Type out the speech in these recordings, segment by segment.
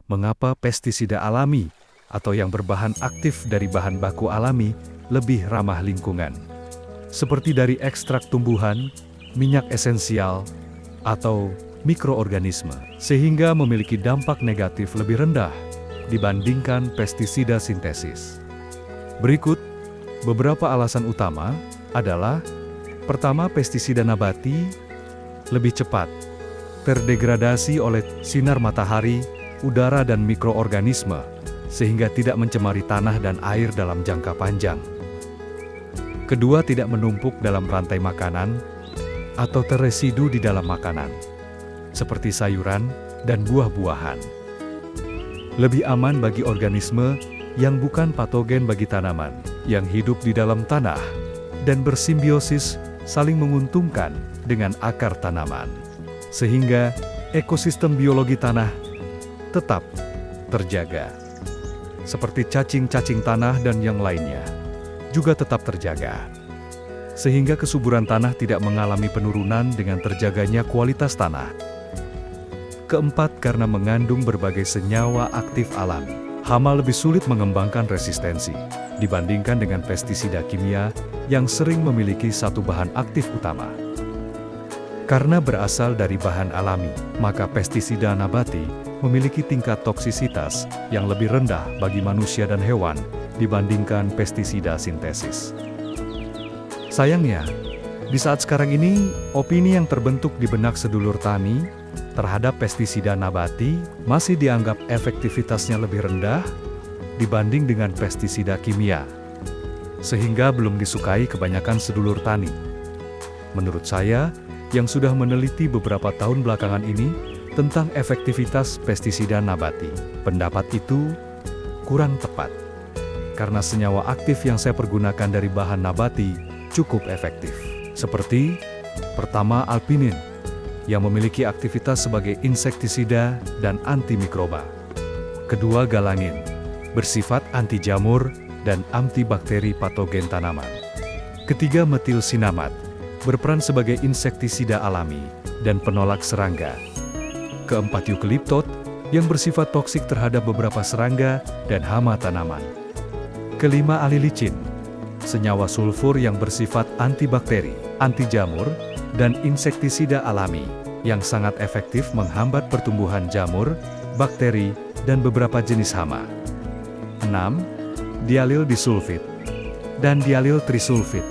mengapa pestisida alami atau yang berbahan aktif dari bahan baku alami lebih ramah lingkungan. Seperti dari ekstrak tumbuhan, minyak esensial, atau mikroorganisme, sehingga memiliki dampak negatif lebih rendah dibandingkan pestisida sintesis. Berikut beberapa alasan utama adalah: pertama, pestisida nabati lebih cepat terdegradasi oleh sinar matahari, udara, dan mikroorganisme, sehingga tidak mencemari tanah dan air dalam jangka panjang. Kedua, tidak menumpuk dalam rantai makanan atau terresidu di dalam makanan, seperti sayuran dan buah-buahan. Lebih aman bagi organisme yang bukan patogen bagi tanaman, yang hidup di dalam tanah, dan bersimbiosis saling menguntungkan dengan akar tanaman, sehingga ekosistem biologi tanah tetap terjaga. Seperti cacing-cacing tanah dan yang lainnya, juga tetap terjaga. Sehingga kesuburan tanah tidak mengalami penurunan dengan terjaganya kualitas tanah. Keempat, karena mengandung berbagai senyawa aktif alami, hama lebih sulit mengembangkan resistensi dibandingkan dengan pestisida kimia yang sering memiliki satu bahan aktif utama. Karena berasal dari bahan alami, maka pestisida nabati memiliki tingkat toksisitas yang lebih rendah bagi manusia dan hewan dibandingkan pestisida sintesis. Sayangnya, di saat sekarang ini, opini yang terbentuk di benak sedulur tani terhadap pestisida nabati masih dianggap efektivitasnya lebih rendah dibanding dengan pestisida kimia, sehingga belum disukai kebanyakan sedulur tani. Menurut saya, yang sudah meneliti beberapa tahun belakangan ini tentang efektivitas pestisida nabati, pendapat itu kurang tepat. Karena senyawa aktif yang saya pergunakan dari bahan nabati cukup efektif. Seperti, pertama, alpinin, yang memiliki aktivitas sebagai insektisida dan antimikroba. Kedua, galangin, bersifat anti jamur dan antibakteri patogen tanaman. Ketiga, metilsinamat, berperan sebagai insektisida alami dan penolak serangga. Keempat, eukaliptot, yang bersifat toksik terhadap beberapa serangga dan hama tanaman. Kelima, alilicin, senyawa sulfur yang bersifat antibakteri, anti jamur, dan insektisida alami yang sangat efektif menghambat pertumbuhan jamur, bakteri, dan beberapa jenis hama. 6. Dialil disulfid dan dialil trisulfid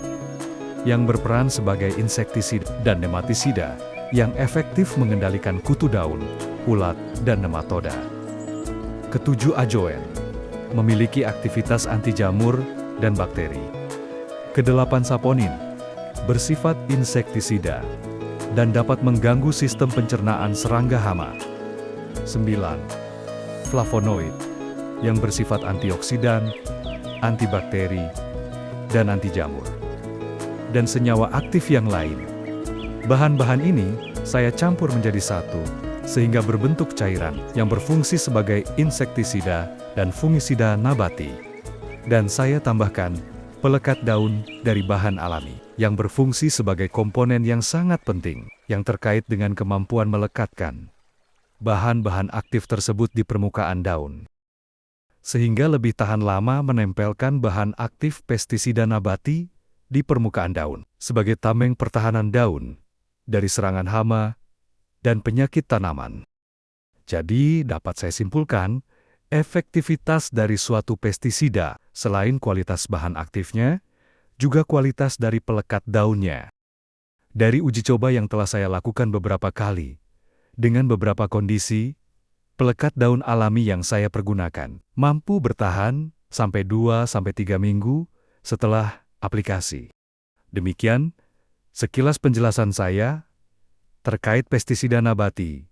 yang berperan sebagai insektisida dan nematisida yang efektif mengendalikan kutu daun, ulat, dan nematoda. Ketujuh, ajoen, memiliki aktivitas anti jamur dan bakteri. Kedelapan, saponin, bersifat insektisida dan dapat mengganggu sistem pencernaan serangga hama. 9. Flavonoid, yang bersifat antioksidan, antibakteri, dan anti jamur. Dan senyawa aktif yang lain. Bahan-bahan ini saya campur menjadi satu, sehingga berbentuk cairan yang berfungsi sebagai insektisida dan fungisida nabati. Dan saya tambahkan pelekat daun dari bahan alami, yang berfungsi sebagai komponen yang sangat penting, yang terkait dengan kemampuan melekatkan bahan-bahan aktif tersebut di permukaan daun, sehingga lebih tahan lama menempelkan bahan aktif pestisida nabati di permukaan daun, sebagai tameng pertahanan daun dari serangan hama dan penyakit tanaman. Jadi, dapat saya simpulkan, efektivitas dari suatu pestisida, selain kualitas bahan aktifnya, juga kualitas dari pelekat daunnya. Dari uji coba yang telah saya lakukan beberapa kali, dengan beberapa kondisi, pelekat daun alami yang saya pergunakan mampu bertahan sampai 2-3 minggu setelah aplikasi. Demikian, sekilas penjelasan saya terkait pestisida nabati.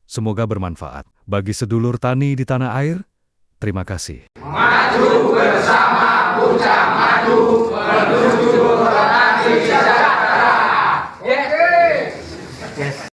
Semoga bermanfaat bagi sedulur tani di tanah air. Terima kasih. Maju bersama Bujang Madu menuju petani sejahtera.